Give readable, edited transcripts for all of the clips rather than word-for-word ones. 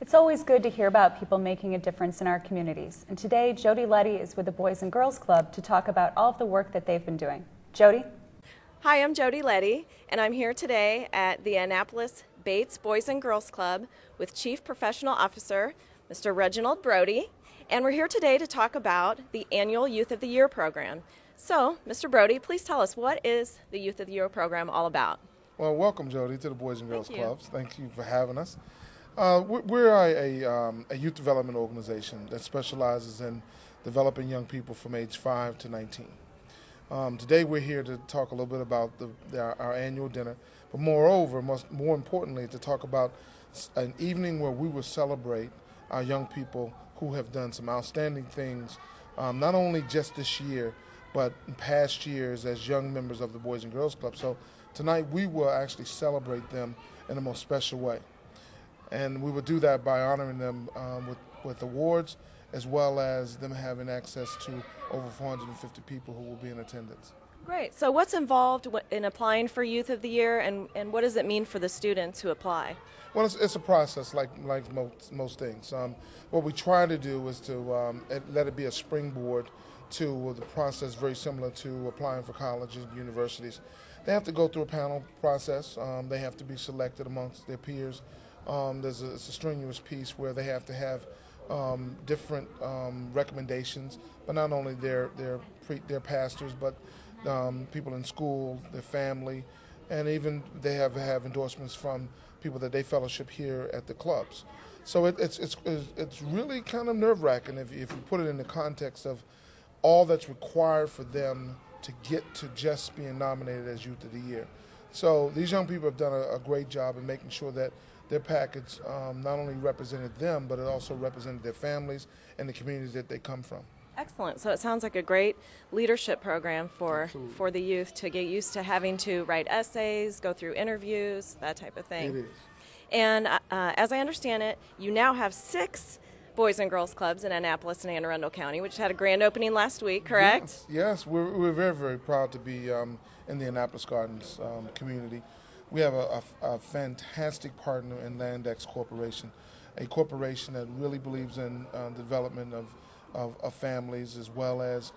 It's always good to hear about people making a difference in our communities. And today, Jody Letty is with the Boys and Girls Club to talk about all of the work that they've been doing. Jody? Hi, I'm Jody Letty, and I'm here today at the Annapolis Bates Boys and Girls Club with Chief Professional Officer, Mr. Reginald Brody. And we're here today to talk about the annual Youth of the Year program. So, Mr. Brody, please tell us, what is the Youth of the Year program all about? Well, welcome, Jody, to the Boys and Girls Clubs. Thank you for having us. We're a youth development organization that specializes in developing young people from age 5 to 19. Today we're here to talk a little bit about our annual dinner, but moreover, more importantly, to talk about an evening where we will celebrate our young people who have done some outstanding things, not only just this year, but in past years as young members of the Boys and Girls Club. So tonight we will actually celebrate them in the most special way. And we will do that by honoring them with awards, as well as them having access to over 450 people who will be in attendance. Great. So what's involved in applying for Youth of the Year, and what does it mean for the students who apply? Well, it's a process like most things. What we try to do is to let it be a springboard to the process very similar to applying for colleges and universities. They have to go through a panel process. They have to be selected amongst their peers. It's a strenuous piece where they have to have different recommendations, but not only their pastors, but people in school, their family, and even they have endorsements from people that they fellowship here at the clubs. So it's really kind of nerve-wracking if you put it in the context of all that's required for them to get to just being nominated as Youth of the Year. So these young people have done a great job in making sure that their package not only represented them, but it also represented their families and the communities that they come from. Excellent. So it sounds like a great leadership program for the youth to get used to having to write essays, go through interviews, that type of thing. It is. And as I understand it, you now have 6 Boys and Girls Clubs in Annapolis and Anne Arundel County, which had a grand opening last week, correct? Yes. We're very, very proud to be in the Annapolis Gardens community. We have a fantastic partner in Landex Corporation, a corporation that really believes in the development of families, as well as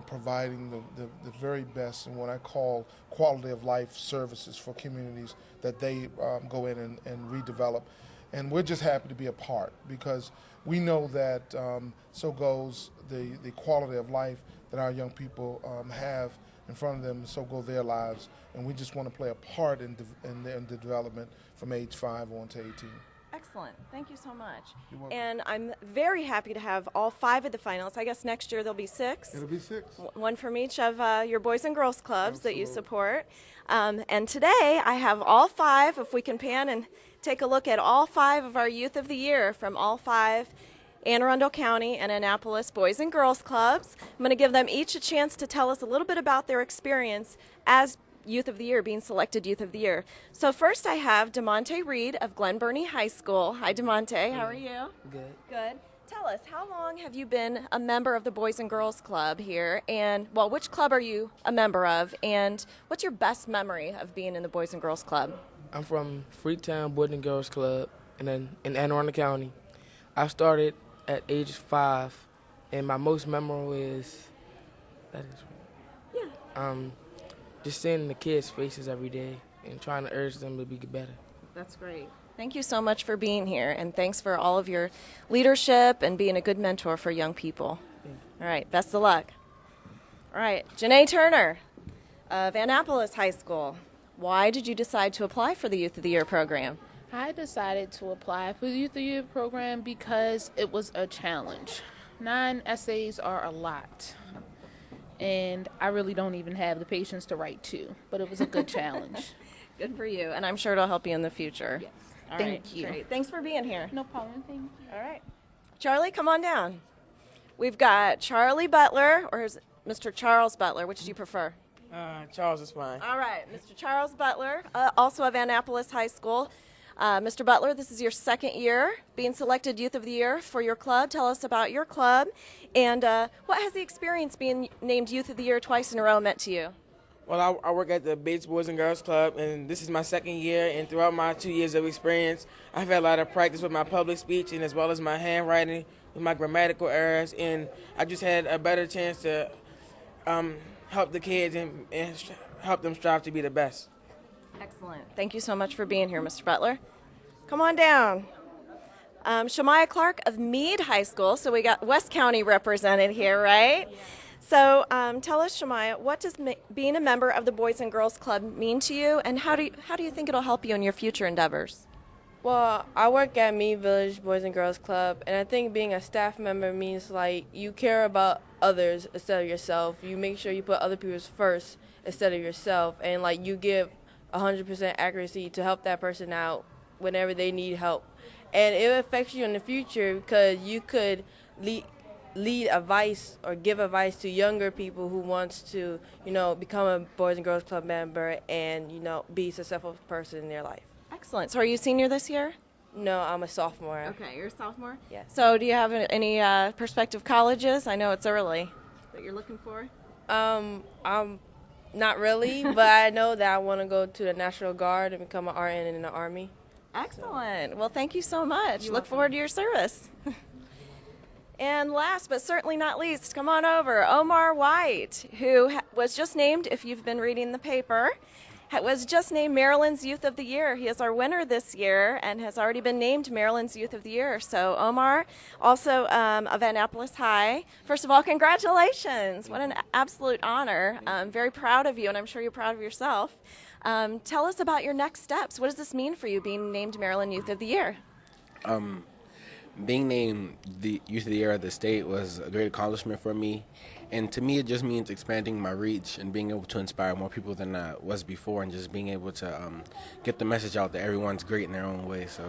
providing the very best in what I call quality of life services for communities that they go in and redevelop. And we're just happy to be a part, because we know that so goes the quality of life that our young people have in front of them, so go their lives. And we just want to play a part in the development from age 5 on to 18. Excellent. Thank you so much. You're welcome. And I'm very happy to have all 5 of the finalists. I guess next year there'll be 6. It'll be 6. One from each of your Boys and Girls Clubs Absolutely. that you support. And today I have all 5, if we can pan and take a look at all 5 of our Youth of the Year from all 5 Anne Arundel County and Annapolis Boys and Girls Clubs. I'm going to give them each a chance to tell us a little bit about their experience as Youth of the Year, being selected Youth of the Year. So first I have Demonte Read of Glen Burnie High School. Hi, Demonte. How are you? Good. Good. Tell us, how long have you been a member of the Boys and Girls Club here? And, well, which club are you a member of? And what's your best memory of being in the Boys and Girls Club? I'm from Freetown Boys and Girls Club in Anne Arundel County. I started at age 5, and my most memorable is just seeing the kids' faces every day and trying to urge them to be better. That's great. Thank you so much for being here, and thanks for all of your leadership and being a good mentor for young people. All right, best of luck. All right, Janae Turner of Annapolis High School. Why did you decide to apply for the Youth of the Year program? I decided to apply for the Youth of the Year program because it was a challenge. 9 essays are a lot, and I really don't even have the patience to write 2, but it was a good challenge. Good for you, and I'm sure it'll help you in the future. Yes. All Thank right, you. Great. Thanks for being here. No problem. Thank you. All right. Charlie, come on down. We've got Charlie Butler, or is it Mr. Charles Butler? Which do you prefer? Charles is fine. All right, Mr. Charles Butler, also of Annapolis High School. Mr. Butler, this is your 2nd year being selected Youth of the Year for your club. Tell us about your club, and what has the experience being named Youth of the Year twice in a row meant to you? Well, I work at the Bates Boys and Girls Club, and this is my second year. And throughout my 2 years of experience, I've had a lot of practice with my public speech and as well as my handwriting, with my grammatical errors. And I just had a better chance to help the kids and help them strive to be the best. Excellent. Thank you so much for being here, Mr. Butler. Come on down. Shamaya Clark of Meade High School. So we got West County represented here, right? Yeah. So tell us, Shamaya, what does being a member of the Boys and Girls Club mean to you, and how do you think it'll help you in your future endeavors? Well, I work at Meade Village Boys and Girls Club, and I think being a staff member means like you care about others instead of yourself. You make sure you put other people first instead of yourself, and like you give 100% accuracy to help that person out whenever they need help. And it affects you in the future because you could lead advice or give advice to younger people who wants to, become a Boys and Girls Club member and, be a successful person in their life. Excellent. So are you a senior this year? No, I'm a sophomore. Okay, you're a sophomore? Yes. So do you have any prospective colleges? I know it's early, that you're looking for? I'm not really, but I know that I want to go to the National Guard and become an RN in the Army. Excellent. Well, thank you so much. Look forward to your service. And last but certainly not least, come on over, Omar White, who was just named, if you've been reading the paper, was just named Maryland's Youth of the Year. He is our winner this year and has already been named Maryland's Youth of the Year. So Omar, also of Annapolis High, first of all, congratulations. What an absolute honor. I'm very proud of you, and I'm sure you're proud of yourself. Tell us about your next steps. What does this mean for you, being named Maryland Youth of the Year? Being named the Youth of the Year of the state was a great accomplishment for me. And to me, it just means expanding my reach and being able to inspire more people than I was before, and just being able to get the message out that everyone's great in their own way. So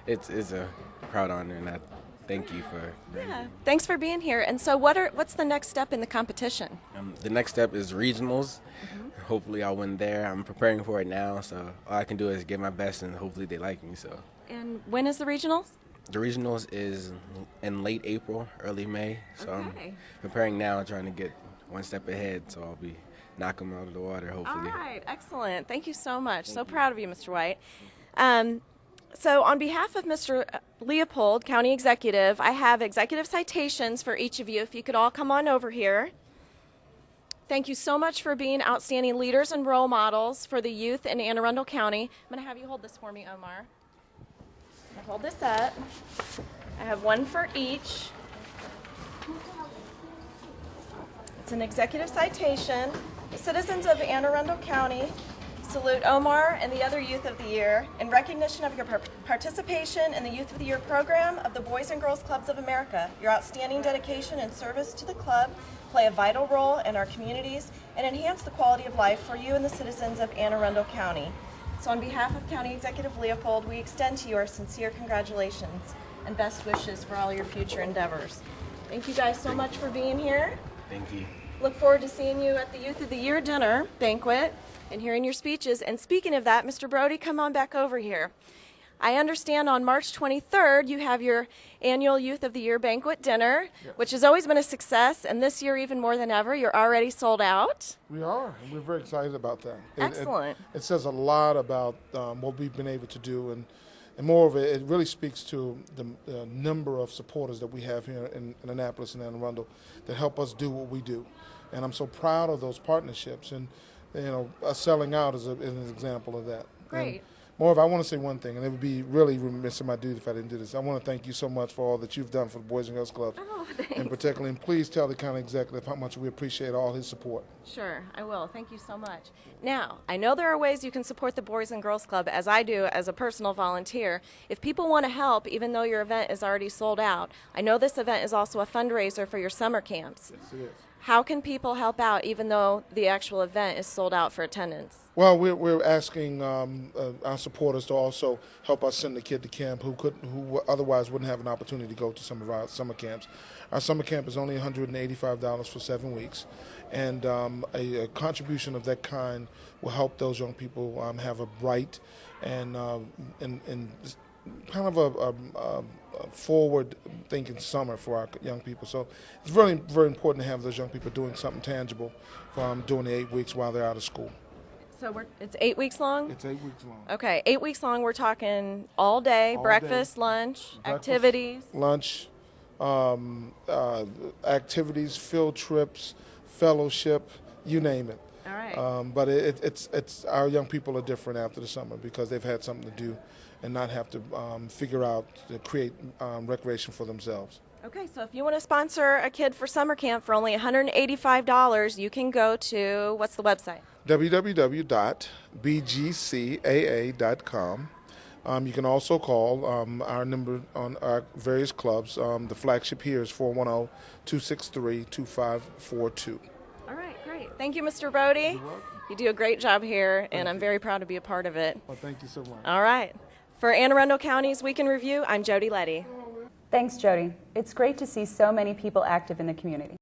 it's a proud honor, and I thank you for bringing me. Thanks for being here. And so what's the next step in the competition? The next step is regionals. Hopefully I'll win there. I'm preparing for it now, so all I can do is give my best, and hopefully they like me. So. And when is the regionals? The regionals is in late April, early May. So I'm preparing now, trying to get one step ahead, so I'll be knocking them out of the water, hopefully. All right, excellent. Thank you so much. So proud of you, Mr. White. So on behalf of Mr. Leopold, County Executive, I have executive citations for each of you. If you could all come on over here. Thank you so much for being outstanding leaders and role models for the youth in Anne Arundel County. I'm going to have you hold this for me, Omar. Hold this up. I have one for each. It's an executive citation. The citizens of Anne Arundel County salute Omar and the other Youth of the Year in recognition of your participation in the Youth of the Year program of the Boys and Girls Clubs of America. Your outstanding dedication and service to the club play a vital role in our communities and enhance the quality of life for you and the citizens of Anne Arundel County. So on behalf of County Executive Leopold, we extend to you our sincere congratulations and best wishes for all your future endeavors. Thank you guys so much for being here. Thank you. Look forward to seeing you at the Youth of the Year dinner banquet and hearing your speeches. And speaking of that, Mr. Brody, come on back over here. I understand on March 23rd you have your annual Youth of the Year banquet dinner, which has always been a success, and this year even more than ever. You're already sold out. We are, and we're very excited about that. Excellent. It says a lot about what we've been able to do, and moreover, it really speaks to the number of supporters that we have here in Annapolis and Anne Arundel that help us do what we do. And I'm so proud of those partnerships, and us selling out is an example of that. Great. And moreover, I want to say one thing, and it would be really remiss in my duty if I didn't do this. I want to thank you so much for all that you've done for the Boys and Girls Club. Oh, thanks. And particularly, and please tell the county executive how much we appreciate all his support. Sure, I will. Thank you so much. Now, I know there are ways you can support the Boys and Girls Club, as I do as a personal volunteer. If people want to help, even though your event is already sold out, I know this event is also a fundraiser for your summer camps. Yes, it is. How can people help out even though the actual event is sold out for attendance? Well, we're asking our supporters to also help us send the kid to camp who otherwise wouldn't have an opportunity to go to some of our summer camps. Our summer camp is only $185 for 7 weeks, and a contribution of that kind will help those young people have a bright and kind of forward-thinking summer for our young people. So it's really very important to have those young people doing something tangible during the 8 weeks while they're out of school. So it's 8 weeks long? It's 8 weeks long. Okay, 8 weeks long. We're talking all day, breakfast, lunch, activities. Lunch, activities, field trips, fellowship, you name it. All right. But it's our young people are different after the summer because they've had something to do and not have to figure out to create recreation for themselves. Okay, so if you want to sponsor a kid for summer camp for only $185, you can go to, what's the website? www.bgcaa.com. You can also call our number on our various clubs. The flagship here is 410-263-2542. All right, great. Thank you, Mr. Brody. You're welcome. You do a great job here, and I'm very proud to be a part of it. Well, thank you so much. All right. For Anne Arundel County's Week in Review, I'm Jody Letty. Thanks, Jody. It's great to see so many people active in the community.